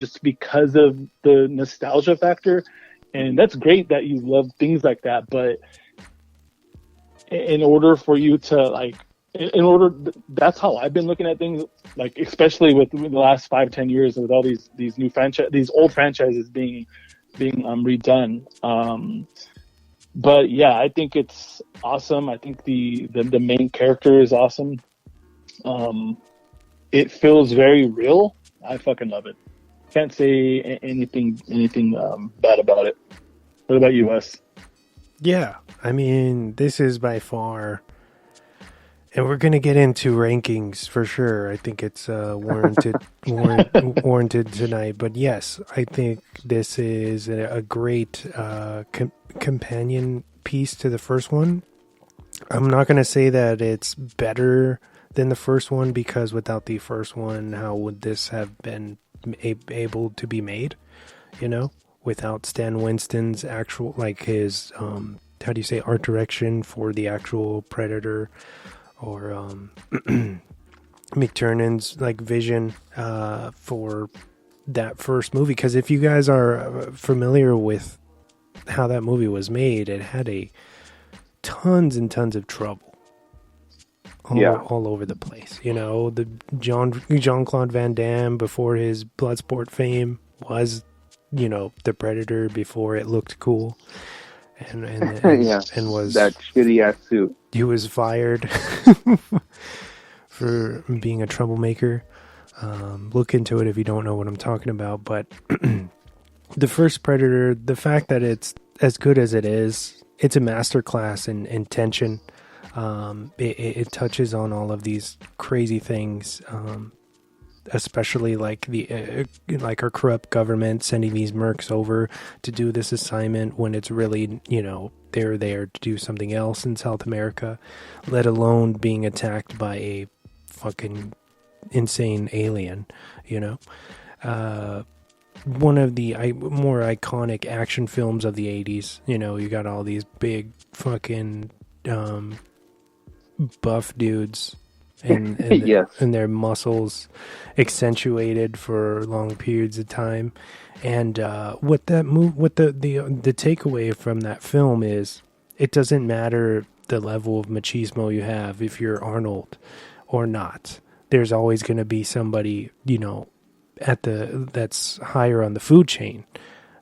just because of the nostalgia factor. And that's great that you love things like that, but in order for you to like, that's how I've been looking at things, like especially with the last 5-10 years with all these new these old franchises being redone. But yeah, I think it's awesome. I think the main character is awesome. It feels very real. I fucking love it. Can't say anything bad about it. What about you, Wes? Yeah, I mean, this is by far, and we're going to get into rankings for sure. I think it's warranted tonight. But yes, I think this is a great companion piece to the first one. I'm not going to say that it's better than the first one, because without the first one, how would this have been able to be made? You know, without Stan Winston's actual, like his, how do you say, art direction for the actual Predator, or McTiernan's like vision for that first movie. Because if you guys are familiar with how that movie was made, it had tons and tons of trouble. All over the place. You know, the Jean-Claude Van Damme before his Bloodsport fame was, you know, the Predator before it looked cool. And was that shitty ass suit. He was fired for being a troublemaker. Look into it if you don't know what I'm talking about. But the first Predator, the fact that it's as good as it is, it's a masterclass in tension. It touches on all of these crazy things, especially like like our corrupt government sending these mercs over to do this assignment when it's really, you know, they're there to do something else in South America, let alone being attacked by a fucking insane alien, you know. One of the more iconic action films of the 80s, you know, you got all these big fucking buff dudes and yes. and their muscles accentuated for long periods of time. And what the takeaway from that film is, it doesn't matter the level of machismo you have if you're Arnold or not. There's always going to be somebody, you know, that's higher on the food chain.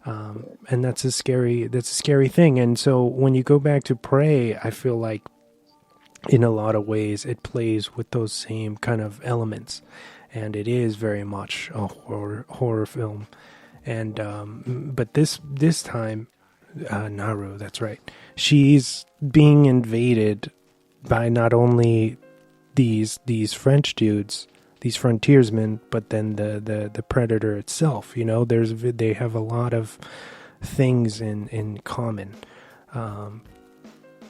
And that's a scary thing. And so when you go back to Prey, I feel like in a lot of ways it plays with those same kind of elements, and it is very much a horror film. And but this time, Naru, that's right, she's being invaded by not only these French dudes, these frontiersmen, but then the Predator itself. You know, they have a lot of things in common. I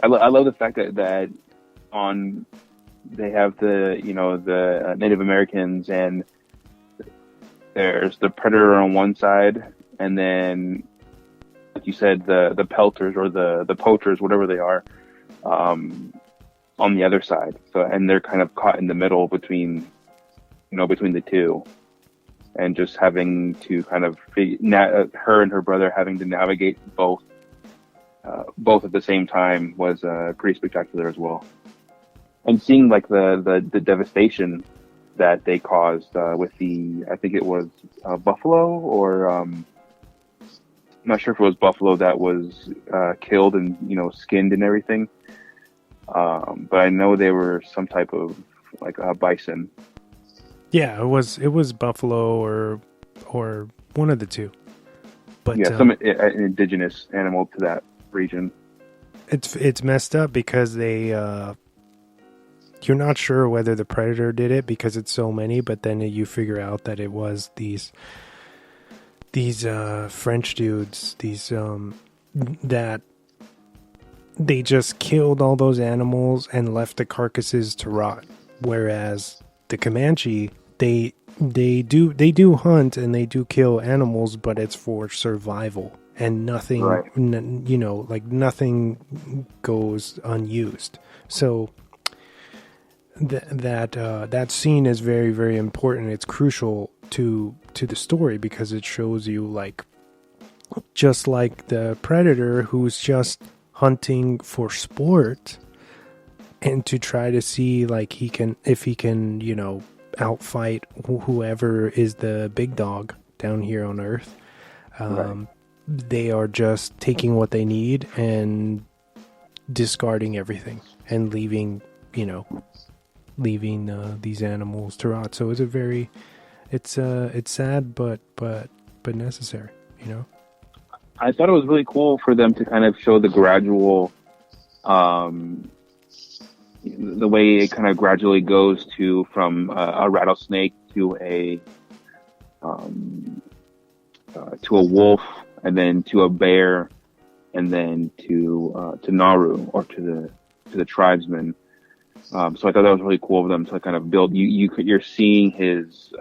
love the fact that they have the Native Americans, and there's the Predator on one side, and then, like you said, the pelters or the poachers, whatever they are, on the other side. So, and they're kind of caught in the middle between the two, and just having to kind of her and her brother having to navigate both at the same time was pretty spectacular as well. And seeing like the devastation that they caused with I think it was buffalo, or I'm not sure if it was buffalo that was killed and, you know, skinned and everything. But I know they were some type of like bison. Yeah, it was buffalo or one of the two. But yeah, some indigenous animal to that region. It's messed up because they you're not sure whether the Predator did it because it's so many, but then you figure out that it was these French dudes, that they just killed all those animals and left the carcasses to rot. Whereas the Comanche, they do hunt and they do kill animals, but it's for survival, and nothing, right. Nothing goes unused. So that scene is very, very important. It's crucial to the story, because it shows you, like, just like the predator who's just hunting for sport and to try to see, like, if he can, you know, outfight whoever is the big dog down here on Earth. Right. They are just taking what they need and discarding everything and leaving these animals to rot. So it's sad, but necessary, you know. I thought it was really cool for them to kind of show the gradual, the way it kind of gradually goes from a rattlesnake to a wolf, and then to a bear, and then to Naru, or to the tribesmen. So I thought that was really cool of them to kind of build. You're seeing his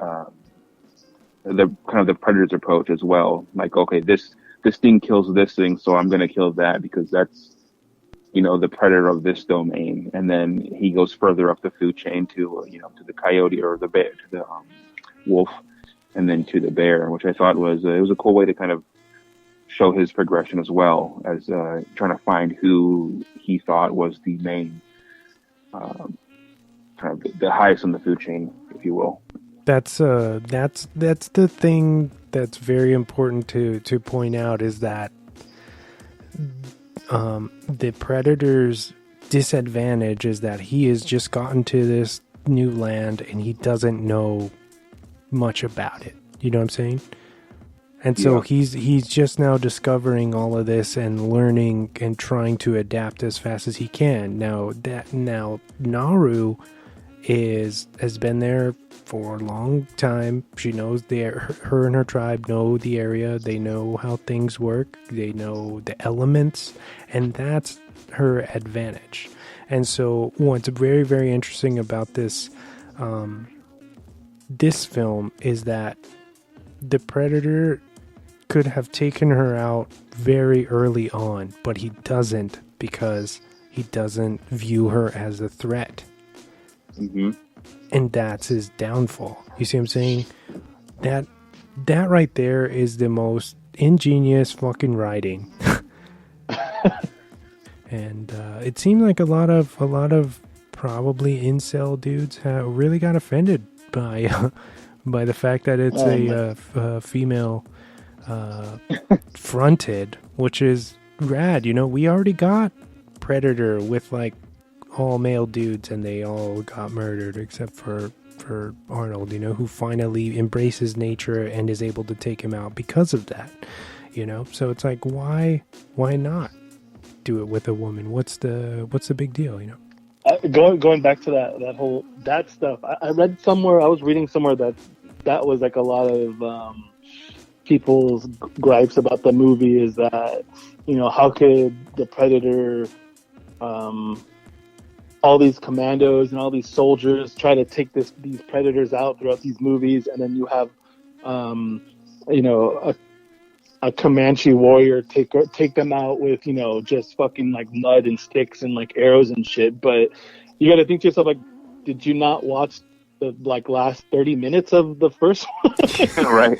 the kind of the predator's approach as well. Like, okay, this thing kills this thing, so I'm going to kill that because that's, you know, the predator of this domain. And then he goes further up the food chain to, you know, to the coyote or the bear, to the wolf, and then to the bear, which I thought was it was a cool way to kind of show his progression as well, as trying to find who he thought was the main, kind of the highest on the food chain, if you will. That's the thing that's very important to point out, is that the predator's disadvantage is that he has just gotten to this new land and he doesn't know much about it. You know what I'm saying? And so he's just now discovering all of this and learning and trying to adapt as fast as he can. Now Naru has been there for a long time. She knows her and her tribe know the area. They know how things work. They know the elements, and that's her advantage. And so what's very, very interesting about this film is that the predator could have taken her out very early on, but he doesn't, because he doesn't view her as a threat. Mm-hmm. And that's his downfall. You see what I'm saying? That right there is the most ingenious fucking writing. And it seemed like a lot of probably incel dudes really got offended by the fact that it's a female fronted, which is rad. You know, we already got Predator with like all male dudes, and they all got murdered except for Arnold, you know, who finally embraces nature and is able to take him out because of that, you know. So it's like, why not do it with a woman? What's the big deal, you know? Going back to that stuff, I read somewhere, I was reading somewhere that was like a lot of people's gripes about the movie, is that, you know, how could the Predator, all these commandos and all these soldiers try to take these predators out throughout these movies, and then you have, you know, a Comanche warrior take them out with, you know, just fucking like mud and sticks and like arrows and shit. But you got to think to yourself, like, did you not watch the like last 30 minutes of the first one? Right.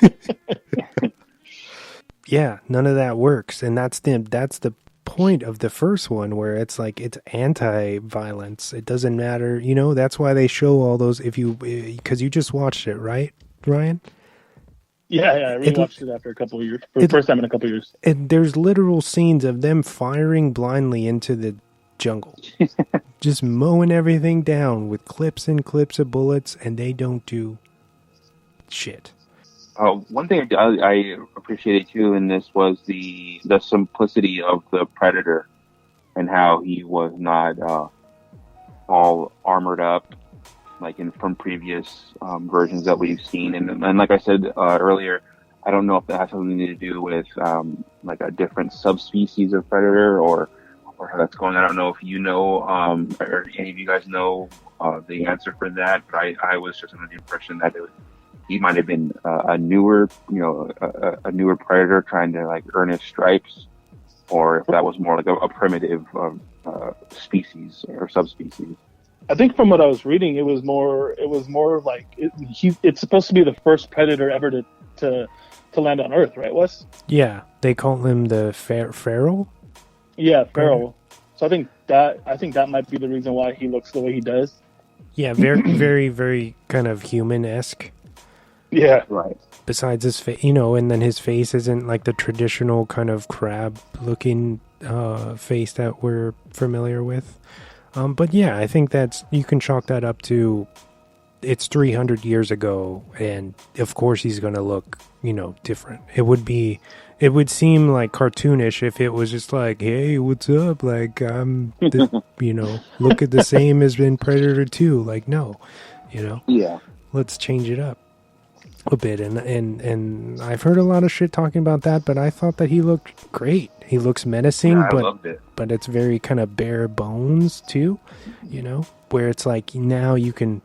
Yeah, none of that works, and that's the point of the first one, where it's like it's anti-violence. It doesn't matter, you know. That's why they show all those. Because you just watched it, right, Ryan? Yeah, I rewatched it after a couple of years, for the first time in a couple of years. And there's literal scenes of them firing blindly into the jungle, just mowing everything down with clips and clips of bullets, and they don't do shit. One thing I appreciated too in this was the simplicity of the Predator, and how he was not all armored up like from previous versions that we've seen. And like I said earlier, I don't know if that has something to do with like a different subspecies of Predator or how that's going. I don't know if you know or any of you guys know the answer for that, but I was just under the impression that he might have been a newer Predator trying to like earn his stripes, or if that was more like a primitive species or subspecies. I think from what I was reading, it was more like it's supposed to be the first predator ever to land on Earth, right, Wes? Yeah, they call him the feral. Yeah, feral. So I think that might be the reason why he looks the way he does. Yeah, very, very, very kind of human-esque. Yeah, Right. Besides his face, you know, and then his face isn't like the traditional kind of crab-looking face that we're familiar with. But yeah, I think you can chalk that up to it's 300 years ago, and of course he's going to look, you know, different. It would seem like cartoonish if it was just like, hey, what's up? Like, you know, look at the same as in Predator 2. Like, no, you know, Yeah. let's change it up a bit. And I've heard a lot of shit talking about that, but I thought that he looked great. He looks menacing, I loved it. But it's very kind of bare bones too, you know, where it's like now you can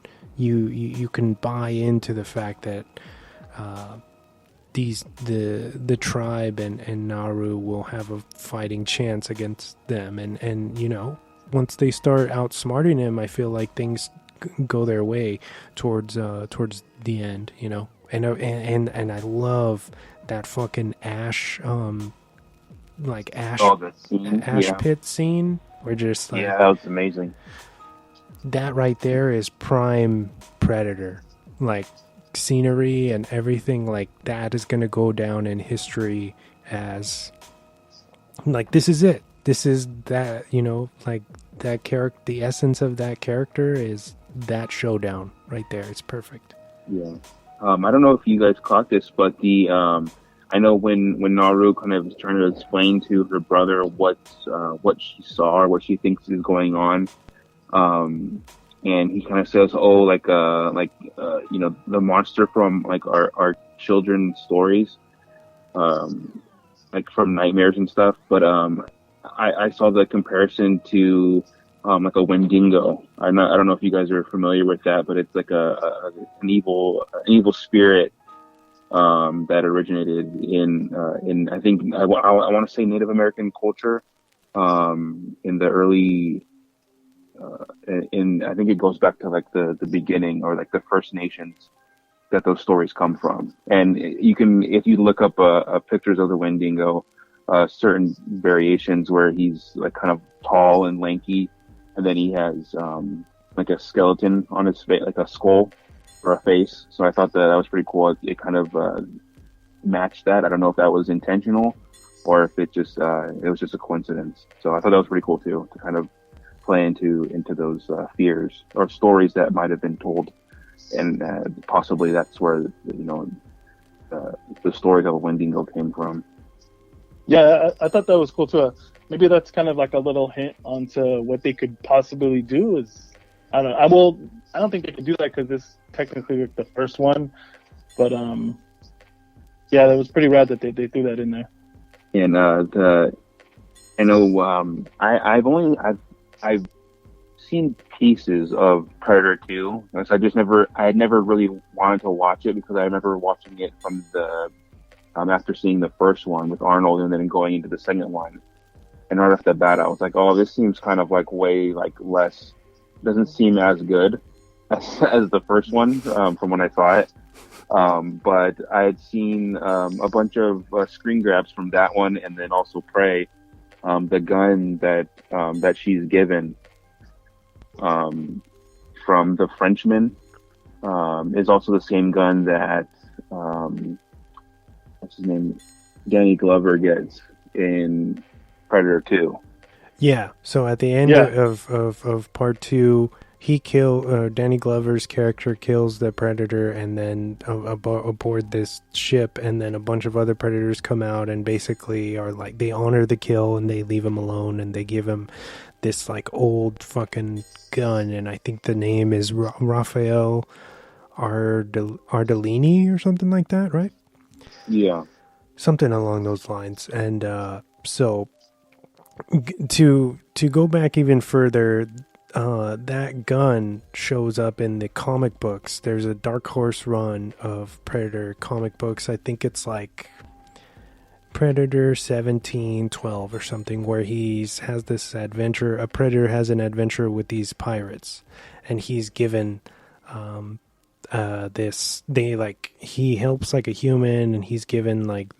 buy into the fact that the tribe and Naru will have a fighting chance against them, and you know, once they start outsmarting him, I feel like things go their way towards the end, you know. And I love that fucking ash pit scene where just like, yeah, that was amazing. That right there is prime Predator, like scenery and everything like that is gonna go down in history as like this is it. This is that, you know, like that character. The essence of that character is that showdown right there. It's perfect. Yeah. I don't know if you guys caught this, but I know when Naru kind of is trying to explain to her brother what she saw or what she thinks is going on, and he kind of says, "Oh, you know, the monster from like our children's stories, like from nightmares and stuff." But I saw the comparison to like a Wendigo. I don't know if you guys are familiar with that, but it's like an evil spirit that originated in I think I want to say Native American culture in the early I think it goes back to like the beginning or like the First Nations that those stories come from. And you can, if you look up pictures of the Wendigo, certain variations where he's like kind of tall and lanky, and then he has like a skeleton on his face, like a skull or a face. So I thought that was pretty cool. It kind of matched that. I don't know if that was intentional or if it was just a coincidence. So I thought that was pretty cool too, to kind of play into those fears or stories that might have been told, and possibly that's where, you know, the stories of a Wendigo came from. Yeah, I thought that was cool too. Maybe that's kind of like a little hint onto what they could possibly do. I don't think they could do that because this is technically like the first one, but yeah, that was pretty rad that they threw that in there. And I know I've seen pieces of Predator 2. I had never really wanted to watch it because I remember watching it from the after seeing the first one with Arnold and then going into the second one. And right off the bat, I was like, oh, this seems kind of like way like less, doesn't seem as good as the first one from when I saw it. But I had seen a bunch of screen grabs from that one, and then also Prey. The gun that she's given from the Frenchman is also the same gun that what's his name, Danny Glover gets in Predator 2. Yeah. So at the end of part 2, Danny Glover's character kills the Predator, and then aboard this ship, and then a bunch of other Predators come out and basically are like, they honor the kill and they leave him alone, and they give him this like old fucking gun, and I think the name is Raphael Ardellini or something like that, right? Yeah. Something along those lines. And so to go back even further, that gun shows up in the comic books. There's a Dark Horse run of Predator comic books. I think it's like Predator 1712 or something, where has this adventure. A predator has an adventure with these pirates, and he's given he helps like a human, and he's given like